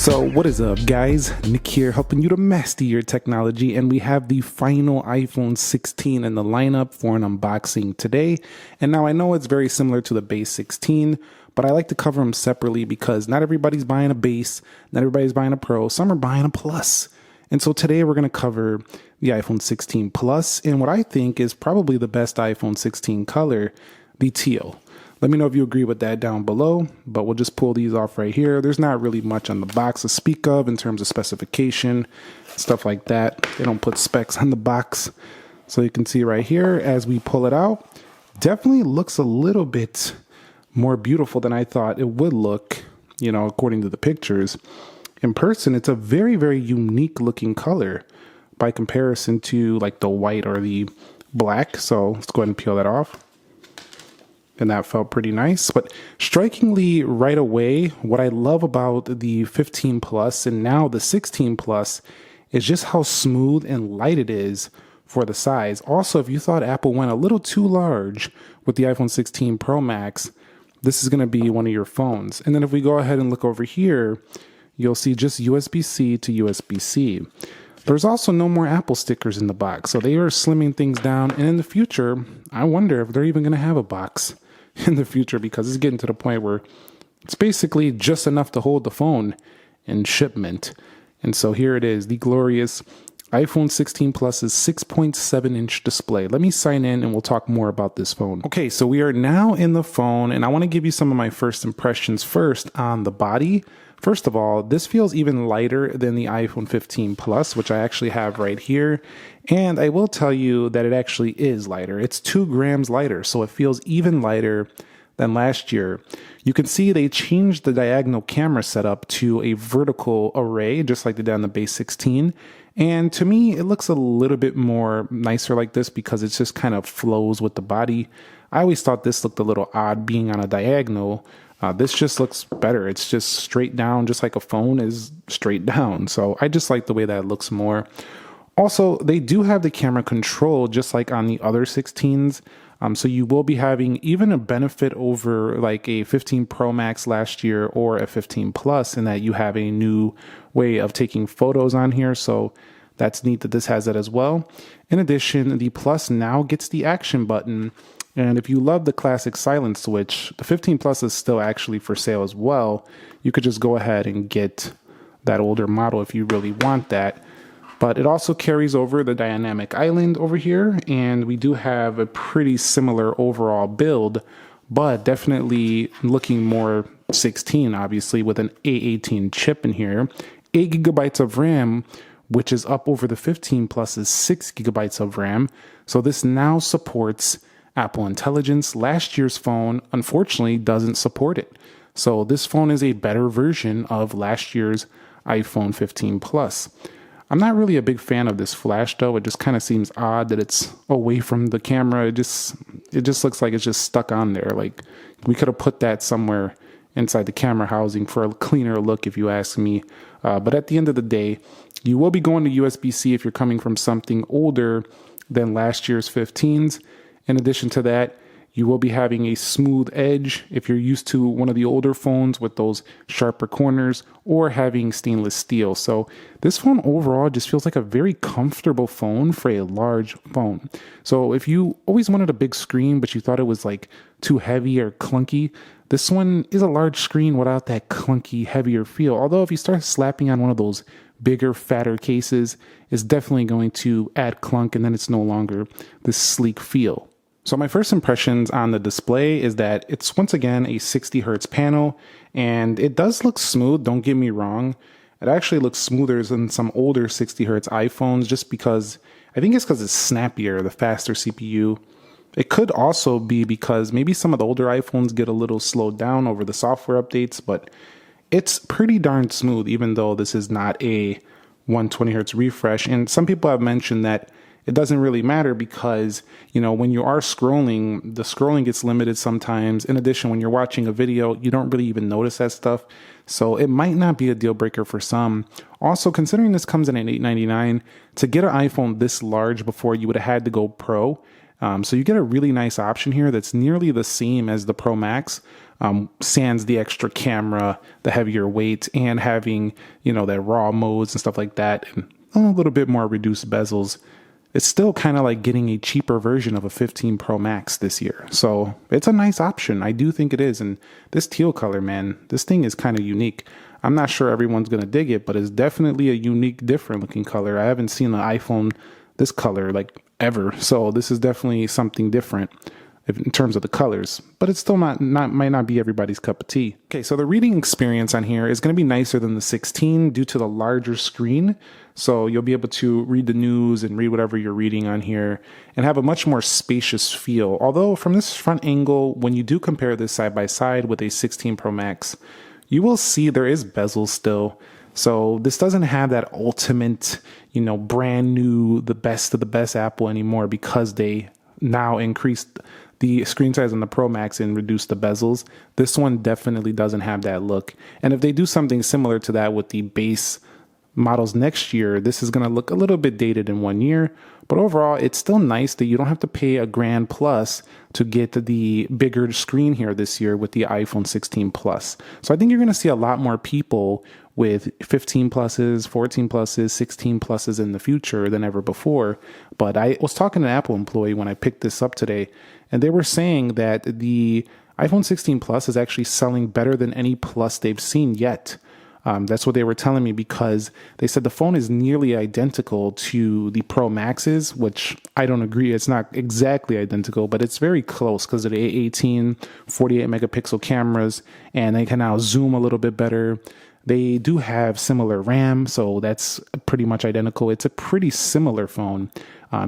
So what is up, guys? Nick here, helping you to master your technology, and we have the final iPhone 16 in the lineup for an unboxing today. And now I know it's very similar to the base 16, but I like to cover them separately because not everybody's buying a base, not everybody's buying a Pro, some are buying a Plus. And so today we're going to cover the iPhone 16 Plus and what I think is probably the best iPhone 16 color, the teal. Let me know if you agree with that down below, but we'll just pull these off right here. There's not really much on the box to speak of in terms of specification, stuff like that. They don't put specs on the box. So you can see right here as we pull it out, definitely looks a little bit more beautiful than I thought it would look, you know, according to the pictures. In person, it's a very, very unique looking color by comparison to like the white or the black. So let's go ahead and peel that off. And that felt pretty nice. But strikingly right away, what I love about the 15 Plus and now the 16 Plus is just how smooth and light it is for the size. Also, if you thought Apple went a little too large with the iPhone 16 Pro Max, this is going to be one of your phones. And then if we go ahead and look over here, you'll see just USB-C to USB-C. There's also no more Apple stickers in the box, so they are slimming things down. And in the future, I wonder if they're even going to have a box in the future, because it's getting to the point where it's basically just enough to hold the phone in shipment. And so here it is, the glorious iPhone 16 Plus's 6.7-inch display. Let me sign in and we'll talk more about this phone. Okay, so we are now in the phone, and I want to give you some of my first impressions first on the body. First of all, this feels even lighter than the iPhone 15 Plus, which I actually have right here. And I will tell you that it actually is lighter. It's 2 grams lighter, so it feels even lighter than last year. You can see they changed the diagonal camera setup to a vertical array, just like they did on the base 16. And to me, it looks a little bit more nicer like this because it just kind of flows with the body. I always thought this looked a little odd being on a diagonal. This just looks better. It's just straight down, just like a phone is straight down. So I just like the way that it looks more. Also, they do have the camera control just like on the other 16s. So you will be having even a benefit over like a 15 Pro Max last year or a 15 Plus in that you have a new way of taking photos on here. So that's neat that this has that as well. In addition, the Plus now gets the action button. And if you love the classic silent switch, the 15 Plus is still actually for sale as well. You could just go ahead and get that older model if you really want that. But it also carries over the dynamic island over here, and we do have a pretty similar overall build, but definitely looking more 16, obviously, with an A18 chip in here. 8 gigabytes of RAM, which is up over the 15 Plus's 6 gigabytes of RAM. So this now supports Apple Intelligence. Last year's phone, unfortunately, doesn't support it. So this phone is a better version of last year's iPhone 15 Plus. I'm not really a big fan of this flash though. It just kind of seems odd that it's away from the camera. It just looks like it's just stuck on there. Like we could have put that somewhere inside the camera housing for a cleaner look if you ask me. But at the end of the day, you will be going to USB-C if you're coming from something older than last year's 15s. In addition to that, you will be having a smooth edge if you're used to one of the older phones with those sharper corners or having stainless steel. So this phone overall just feels like a very comfortable phone for a large phone. So if you always wanted a big screen, but you thought it was like too heavy or clunky, this one is a large screen without that clunky, heavier feel. Although if you start slapping on one of those bigger, fatter cases, it's definitely going to add clunk, and then it's no longer this sleek feel. So my first impressions on the display is that it's once again a 60 hertz panel, and it does look smooth, don't get me wrong. It actually looks smoother than some older 60 hertz iPhones just because, I think it's because it's snappier, the faster CPU. It could also be because maybe some of the older iPhones get a little slowed down over the software updates, but it's pretty darn smooth even though this is not a 120 hertz refresh. And some people have mentioned that it doesn't really matter because, you know, when you are scrolling, the scrolling gets limited sometimes. In addition, when you're watching a video, you don't really even notice that stuff. So it might not be a deal breaker for some. Also, considering this comes in at $899, to get an iPhone this large before you would have had to go Pro, So you get a really nice option here that's nearly the same as the Pro Max, sans the extra camera, the heavier weight, and having, you know, that raw modes and stuff like that, and a little bit more reduced bezels. It's still kind of like getting a cheaper version of a 15 Pro Max this year. So it's a nice option. I do think it is. And this teal color, man, this thing is kind of unique. I'm not sure everyone's going to dig it, but it's definitely a unique, different looking color. I haven't seen the iPhone this color like ever. So this is definitely something different in terms of the colors, but it's still might not be everybody's cup of tea. Okay, so the reading experience on here is going to be nicer than the 16 due to the larger screen. So you'll be able to read the news and read whatever you're reading on here and have a much more spacious feel. Although from this front angle, when you do compare this side by side with a 16 Pro Max, you will see there is bezel still. So this doesn't have that ultimate, you know, brand new, the best of the best Apple anymore, because they now increased the screen size on the Pro Max and reduce the bezels. This one definitely doesn't have that look. And if they do something similar to that with the base models next year, this is going to look a little bit dated in 1 year. But overall, it's still nice that you don't have to pay a grand plus to get the bigger screen here this year with the iPhone 16 Plus. So I think you're going to see a lot more people with 15 pluses, 14 pluses, 16 pluses in the future than ever before. But I was talking to an Apple employee when I picked this up today, and they were saying that the iPhone 16 Plus is actually selling better than any Plus they've seen yet. That's what they were telling me, because they said the phone is nearly identical to the Pro Maxes, which I don't agree. It's not exactly identical, but it's very close because of the A18, 48 megapixel cameras, and they can now zoom a little bit better. They do have similar RAM, so that's pretty much identical. It's a pretty similar phone,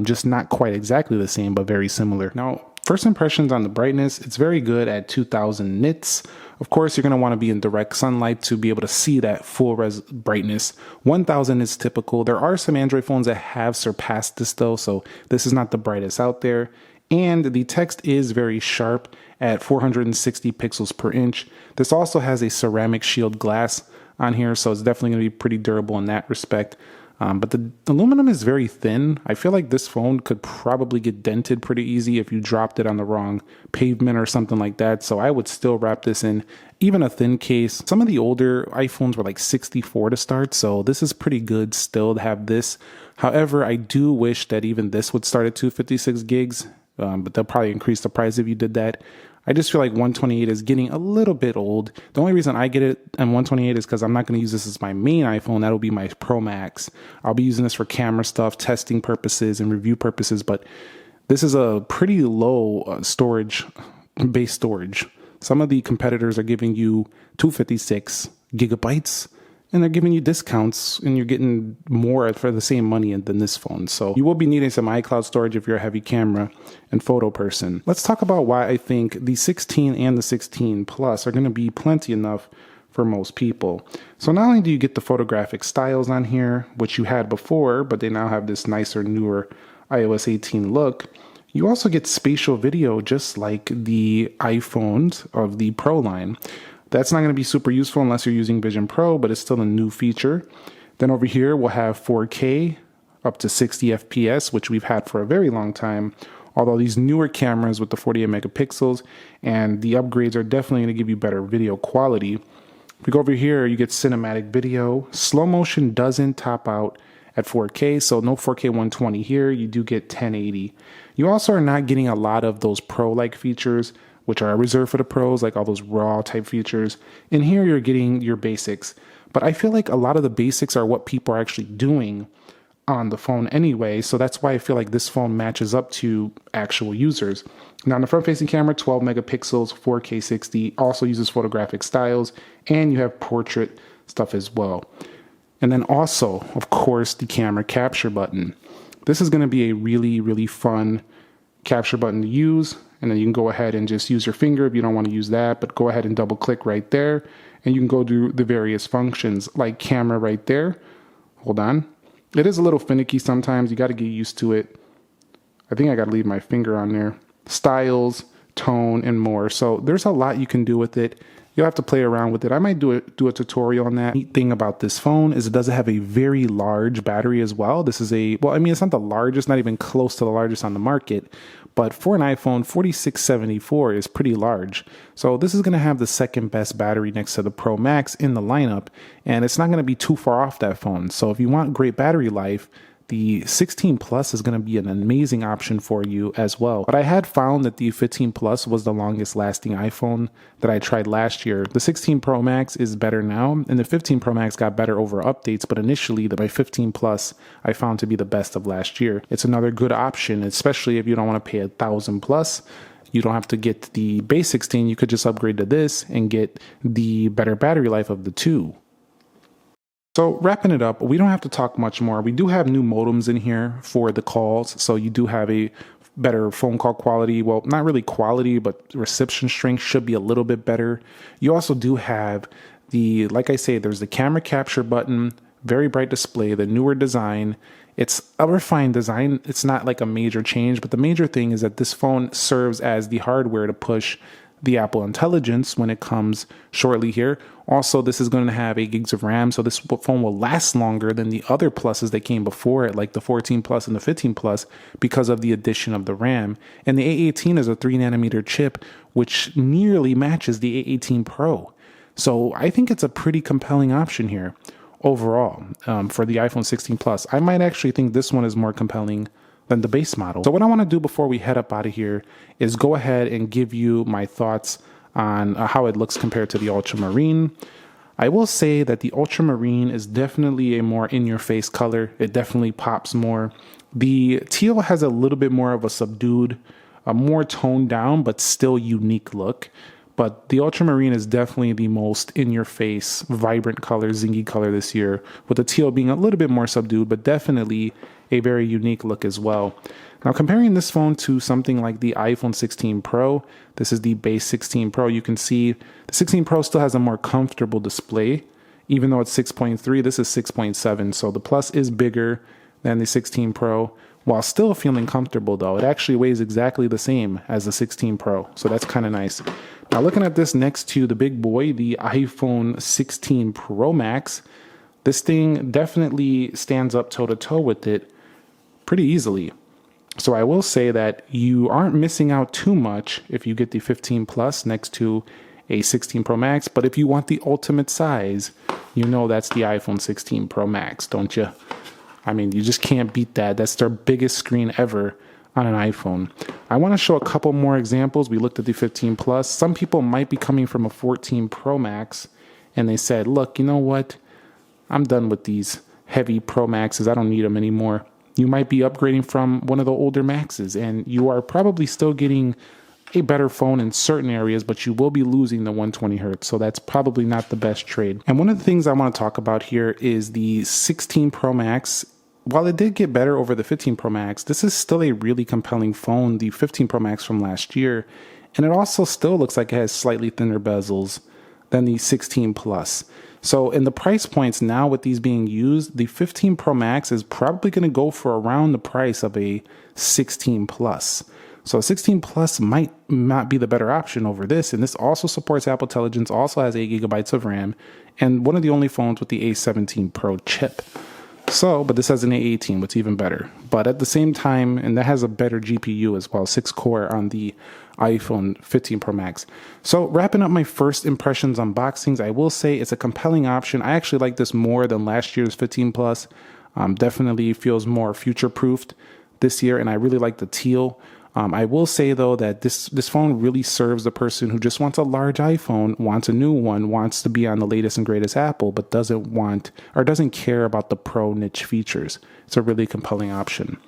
just not quite exactly the same, but very similar. Now, first impressions on the brightness, it's very good at 2000 nits. Of course, you're going to want to be in direct sunlight to be able to see that full res brightness. 1000 is typical. There are some Android phones that have surpassed this though, so this is not the brightest out there. And the text is very sharp at 460 pixels per inch. This also has a ceramic shield glass on here, so it's definitely going to be pretty durable in that respect. But the aluminum is very thin. I feel like this phone could probably get dented pretty easy if you dropped it on the wrong pavement or something like that. So I would still wrap this in even a thin case. Some of the older iPhones were like 64 to start, so this is pretty good still to have this. However, I do wish that even this would start at 256 gigs, but they'll probably increase the price if you did that. I just feel like 128 is getting a little bit old. The only reason I get it on 128 is because I'm not going to use this as my main iPhone. That'll be my Pro Max. I'll be using this for camera stuff, testing purposes, and review purposes. But this is a pretty low storage, base storage. Some of the competitors are giving you 256 gigabytes, and they're giving you discounts, and you're getting more for the same money than this phone. So you will be needing some iCloud storage if you're a heavy camera and photo person. Let's talk about why I think the 16 and the 16 Plus are going to be plenty enough for most people. So not only do you get the photographic styles on here, which you had before, but they now have this nicer, newer iOS 18 look, you also get spatial video just like the iPhones of the Pro line. That's not going to be super useful unless you're using Vision Pro, but it's still a new feature. Then over here, we'll have 4K up to 60 FPS, which we've had for a very long time. Although these newer cameras with the 48 megapixels and the upgrades are definitely going to give you better video quality. If we go over here, you get cinematic video. Slow motion doesn't top out at 4K, so no 4K 120 here. You do get 1080. You also are not getting a lot of those Pro-like features, which are reserved for the pros, like all those raw type features. In here, you're getting your basics. But I feel like a lot of the basics are what people are actually doing on the phone anyway. So that's why I feel like this phone matches up to actual users. Now, on the front-facing camera, 12 megapixels, 4K 60, also uses photographic styles, and you have portrait stuff as well. And then also, of course, the camera capture button. This is going to be a really, really fun capture button to use. And then you can go ahead and just use your finger if you don't want to use that, but go ahead and double click right there. And you can go do the various functions like camera right there. Hold on. It is a little finicky sometimes. You got to get used to it. I think I got to leave my finger on there. Styles, tone, and more. So there's a lot you can do with it. You'll have to play around with it. I might do a tutorial on that. Neat thing about this phone is it does have a very large battery as well. This is well, I mean, it's not the largest, not even close to the largest on the market, but for an iPhone, 4674 is pretty large. So this is going to have the second best battery next to the Pro Max in the lineup, and it's not going to be too far off that phone. So if you want great battery life, the 16 Plus is going to be an amazing option for you as well. But I had found that the 15 Plus was the longest lasting iPhone that I tried last year. The 16 Pro Max is better now, and the 15 Pro Max got better over updates, but initially my 15 Plus I found to be the best of last year. It's another good option, especially if you don't want to pay $1,000 plus. You don't have to get the base 16, you could just upgrade to this and get the better battery life of the two. So wrapping it up, we don't have to talk much more. We do have new modems in here for the calls. So you do have a better phone call quality. Well, not really quality, but reception strength should be a little bit better. You also do have like I say, there's the camera capture button, very bright display, the newer design. It's a refined design. It's not like a major change, but the major thing is that this phone serves as the hardware to push the Apple Intelligence when it comes shortly here. Also, this is going to have 8 gigs of RAM, so this phone will last longer than the other pluses that came before it, like the 14 Plus and the 15 Plus, because of the addition of the RAM. And the A18 is a 3nm chip, which nearly matches the A18 Pro. So I think it's a pretty compelling option here overall for the iPhone 16 Plus. I might actually think this one is more compelling than the base model. So what I want to do before we head up out of here is go ahead and give you my thoughts on how it looks compared to the Ultramarine. I will say that the Ultramarine is definitely a more in-your-face color. It definitely pops more. The teal has a little bit more of a subdued, a more toned down, but still unique look. But the Ultramarine is definitely the most in-your-face, vibrant color, zingy color this year, with the teal being a little bit more subdued, but definitely a very unique look as well. Now, comparing this phone to something like the iPhone 16 Pro, this is the base 16 Pro, you can see the 16 Pro still has a more comfortable display. Even though it's 6.3, this is 6.7, so the Plus is bigger than the 16 Pro, while still feeling comfortable though. It actually weighs exactly the same as the 16 Pro, so that's kind of nice. Now looking at this next to the big boy, the iPhone 16 Pro Max, this thing definitely stands up toe-to-toe with it pretty easily. So I will say that you aren't missing out too much if you get the 15 Plus next to a 16 Pro Max, but if you want the ultimate size, you know that's the iPhone 16 Pro Max, don't you? I mean, you just can't beat that. That's their biggest screen ever on an iPhone. I want to show a couple more examples. We looked at the 15 Plus. Some people might be coming from a 14 Pro Max, and they said, look, you know what? I'm done with these heavy Pro Maxes. I don't need them anymore. You might be upgrading from one of the older Maxes, and you are probably still getting a better phone in certain areas, but you will be losing the 120 hertz. So that's probably not the best trade. And one of the things I want to talk about here is the 16 Pro Max. While it did get better over the 15 Pro Max, this is still a really compelling phone, the 15 Pro Max from last year. And it also still looks like it has slightly thinner bezels than the 16 Plus. So in the price points now with these being used, the 15 Pro Max is probably going to go for around the price of a 16 Plus. So 16 Plus might not be the better option over this. And this also supports Apple Intelligence, also has 8 gigabytes of RAM, and one of the only phones with the A17 Pro chip. So, but this has an A18, what's even better. But at the same time, and that has a better GPU as well, 6-core on the iPhone 15 Pro Max. So wrapping up my first impressions unboxings, I will say it's a compelling option. I actually like this more than last year's 15 Plus. Definitely feels more future-proofed this year, and I really like the teal. I will say though that this phone really serves the person who just wants a large iPhone, wants a new one, wants to be on the latest and greatest Apple, but doesn't care about the pro niche features. It's a really compelling option.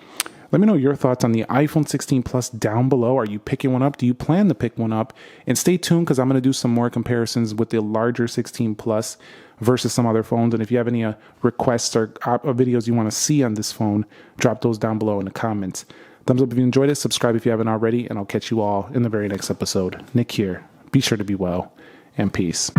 Let me know your thoughts on the iPhone 16 Plus down below. Are you picking one up? Do you plan to pick one up? And stay tuned because I'm going to do some more comparisons with the larger 16 Plus versus some other phones. And if you have any requests or videos you want to see on this phone, drop those down below in the comments. Thumbs up if you enjoyed it, subscribe if you haven't already, and I'll catch you all in the very next episode. Nick here. Be sure to be well, and peace.